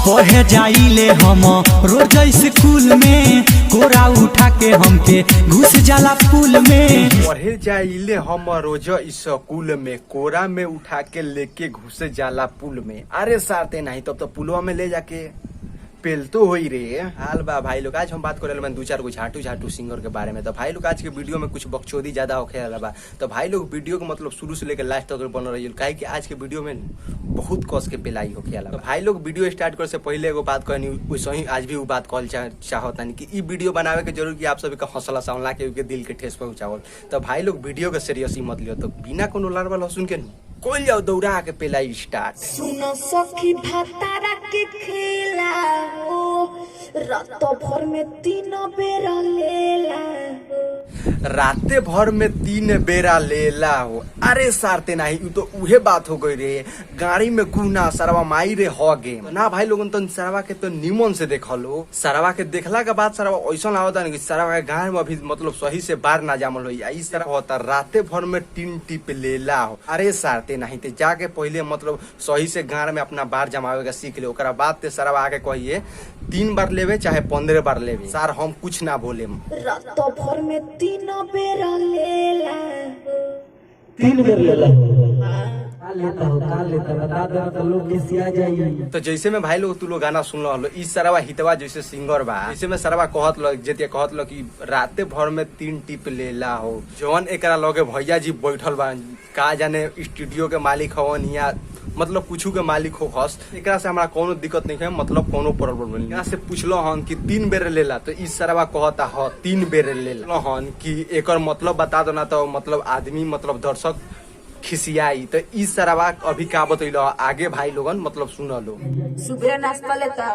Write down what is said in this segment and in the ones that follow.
पढ़े जाइले हम रोज स्कूल में, कोरा उठा के हमके घुस जाला पुल में। पढ़े जाइले हम रोज स्कूल में, कोरा में उठा के लेके घुस जाला पुल में। अरे सारते नहीं तब तो पुलवा में ले जाके पेल तो हो ही रे। हाल बा भाई लोग, आज हम बात करे दो चार को झाटू सिंगर के बारे में। तो भाई लोग आज के वीडियो में कुछ बकचोदी ज्यादा होखे बा, तो भाई लोग वीडियो को मतलब शुरू से लेकर लास्ट तक बन रही है, काहे कि आज के वीडियो में बहुत कस के पेलाई होखे। तो भाई लोग वीडियो स्टार्ट करे से पहले एगो बात कहनी, वैसे ही आज भी वो बात कहल चाहतानी कि ई वीडियो बनावे के जरूर कि आप सभी का हौसला सावला के दिल के ठेस पहुंचावल। तो भाई लोग वीडियो के सीरियस मत लियो, तो बिना कोनो लारवा लहसुन के कोई जाओ दौड़ा के पेलाई स्टार्ट। सुनो सखी भतारा के खेला हो, रात भर में 3 बेरा लेला हो। राते भर में 3 बेरा लेला हो। अरे सारते नहीं तो उहे बात हो गई रे, गाड़ी में गुना सरवा माई रे हो गे ना। भाई लोगन तो सरवा के तो निमन से देखलो, सरवा के देखला के बाद सरवा ऐसा आवता नहीं कि सरवा के गाँव में अभी मतलब सही से बार ना जामल हो, इस तरह होता राते भर में 3 टिप लेला हो। अरे सारते नहीं ते जाके पहले मतलब सही से गाँव में अपना बार जमावे का सीख ले, ओकरा बाद ते सरवा आके कहिए 3 बार लेवे चाहे 15 बार लेवे, सर हम कुछ ना बोले। रात भर में 3 बेरा लेला हो। 3 बेर लेला का लेता बता दे तो लोग किसिया जाइए। तो जैसे में भाई लोग तू लोग गाना सुन लो, इस सरवा हितवा जैसे सिंगर बा, जैसे में सरवा कहत लो जेते कहत लो कि राते भर में 3 टिप लेला हो। जवन एकरा लगे भैया जी बैठल बा, का जाने स्टूडियो के मालिक हवन या मतलब कुछ के मालिक हो खस, एकरा से हमरा कोनो दिक्कत नहीं है, मतलब कोनो प्रॉब्लम नहीं। यहाँ से पूछलो हन कि 3 बेर लेला, तो इस सरवा कहता ह 3 बेर लेला हन कि एकर मतलब बता दो ना, तो मतलब आदमी मतलब दर्शक खिसियाई। तो इस सरवा अभी का बतैलो आगे भाई लोगन मतलब सुन लो। सुबह नाश्ता लेता,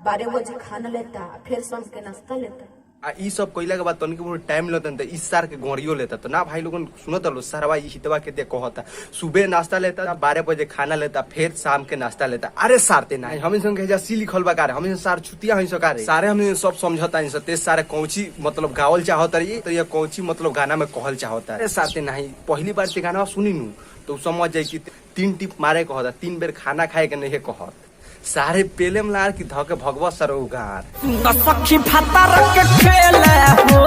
12 बजे खाना लेता, फिर शाम के नाश्ता लेता। ई सब कोइला के बाद तनिक टाइम लेता तो इस सार के गोरियो लेता। तो ना भाई लोगन सुनत लो सरवा ई हितवा के कहता सुबह नाश्ता लेता, 12 बजे खाना लेता, फिर शाम के नाश्ता लेता। अरे सारते ना हमें संग जा सी लिखल बा कार, हमें सार छुतिया हई सकारे सारे हमें सब समझता नहीं सते सारे कौची मतलब गावल चाहता रही, तो ये कौची मतलब गाना में कहल चाहता। अरे सारते नहीं पहली बार से गाना सुनी नू तो समझ जाए कि 3 टिप मारे कहता, 3 बेर खाना खाए के नहीं कहत, सारे पेले में लार की धके भगवा सरोगार। सखी भतारा के खेला हो,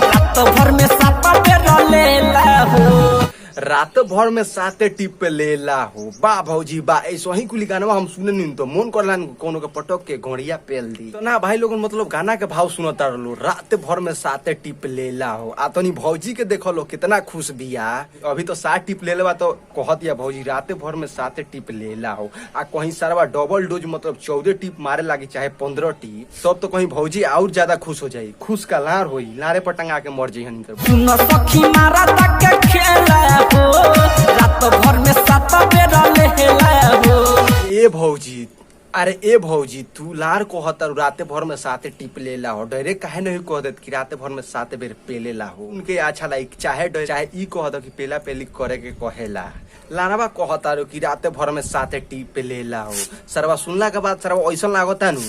रात भर में 7 बेरा लेला हो। रात भर में 7 टिप पे लेला हो। बा भौजी बा, ऐसा ही कुली गाना हम सुने नहीं तो मन करला कोनो के पटक के घोड़िया पेल दी। तो ना भाई लोगन मतलब गाना के भाव सुनता रहो, रात भर में 7 टिप लेला हो। आ तनी भौजी के देखो लो कितना खुश बिया, अभी तो 7 टिप ले लेवा तो कहत या भौजी रात भर में 7 टिप लेला हो। आ कहीं सरवा डबल डोज मतलब 14 टिप मारे लागी चाहे 15 टिप, तब तो कहीं भौजी और ज्यादा खुश हो जाये, खुश का लार हो लारे पटंगा के मर जाये। सखी मारा तक खेला हो, रात भर में 7 बेरा लेला हो। ए भौजी, अरे ए भौजी तू लार कहता राते भर में 7 टिप लेला हो, डायरेक्ट काहे नहीं कह देत कि राते भर में 7 बेर पेलेला हो। उनके अच्छा लाइक चाहे ई कह दो कि पेला पेली करे के कहेला, लारवा कहता रो कि राते भर में 7 टिप लेला हो। सरवा सुनला के बाद सरवा ऐसा लागता नु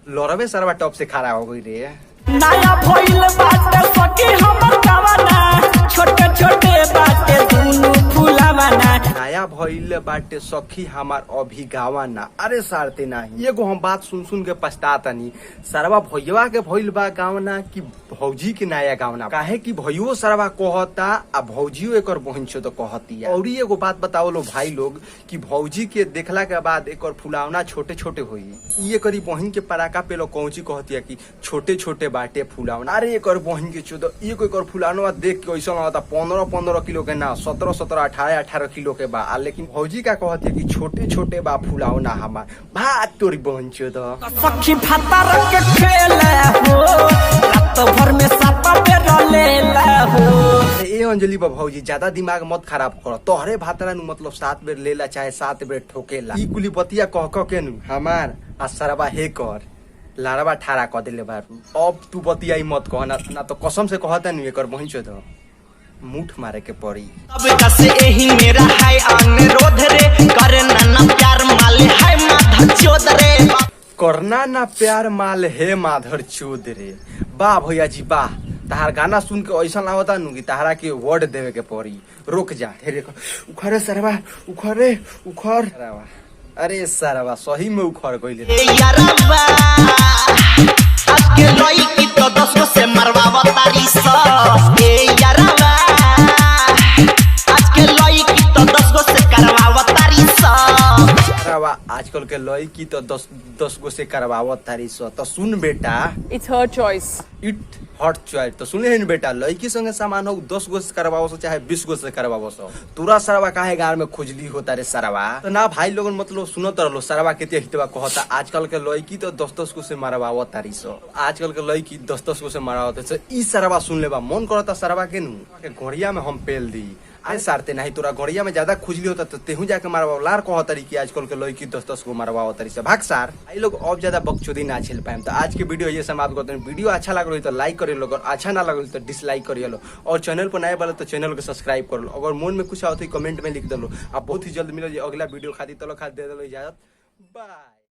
लड़वे सरवा टॉप से खड़ा हो गई रे। नया भइल बाटे सखी हमर गावना, छोटे छोटे बाटे दुनु फुलावना। नया भइल बाटे सखी हमार अभी गावाना। अरे सारते नहीं एगो हम बात सुन के पछताता नहीं, सरवा भैया के भइल बा गावना कि भौजी के नया गावना, काहे कि भैयो सरवा कहता आ भौजियो एकर बहन छो तो कहतिया। और एगो बात बताओ लो भाई लोग कि भौजी के देखला के बाद एकर फुलावना छोटे छोटे होई, ये करी बहन के पराका पे लो कौची कहतिया कि छोटे छोटे बाटे फुलावना। अरे एकर बहन के चो एक एकर फुलावना देख के ऐसा लगता 15-15 किलो के ना 17-17 18-18 किलो के बा, लेकिन भौजी का कहती है कि छोटे छोटे बा फुलावना हमार भात तोरी बहन चो। सखी भतारा के खेला हो, रात भर में 7 बेरा लेला हो। ए अंजलि बा भौजी ज्यादा दिमाग मत खराब कर, तोहरे भातरा नु मतलब 7 बेर लेला चाहे 7 बेर ठोकेला, ई कुली बतिया कह के नु हमार आ सरवा हे कर लारवा ठारा कह दिले बारू। अब तू बतियाई मत कह ना तो कसम से कहता नहीं एकर बहन चो तो मुठ मारे के पड़ी। अब कस यही मेरा है अनुरोध रे, करना ना प्यार माल है माधर चोद रे, करना ना प्यार माल है माधर चोद रे। वाह भैया जी वाह, तहार गाना सुन के ऐसा लागता नु कि तहारा के वर्ड देवे के पड़ी। रुक जा, उखरे सरवा उखरे उखर अरे सारा सही में उखड़ गइले। ए यारबा आज के लड़की तो 10 गो से मरवावा तारी सा। ए यारबा आज के लड़की तो 10 गो से करवावा तारी सा। आजकल के लड़की तो 10 गो से करवावत तारी सो। तो सुन बेटा, It's her choice. It hot choice. तो सुने है बेटा, लड़की संगे सामान हो 10 गो से करवाओ सो चाहे 20 गो से करवाओ सो, तुरा सरवा काहे गार में खोजली होता रे सरवा। तो ना भाई लोगन मतलब सुनो तरलो सरवा केते हितवा कहता आजकल के लड़की तो 10 गो से मरवावत तारी सो। आजकल के लड़की 10 गो से मरवावत है। ई सरवा सुन लेबा मन करता सरवा के नु के घोड़िया में हम पेल दी। आए सारते नहीं तोरा गड़िया में ज्यादा खुजली होता तो तेहू जाके मारवाओ। लार कह तरी की आजकल के लड़की 10 गो मारवाओ तरी से भाग सार। आई लोग अब ज्यादा बकचोदी ना झेल पाए। तो आज की वीडियो ये समाप्त करते हैं। वीडियो अच्छा लग रही तो लाइक करिए लोग, और अच्छा ना लग तो डिसलाइक करिए लो, और चैनल पर नए वाले तो चैनल को सब्सक्राइब कर लो। अगर मन में कुछ आओ तो कमेंट में लिख दो। आप बहुत ही जल्द मिलो अगला वीडियो खाती तो दे दो इजाजत। बाय।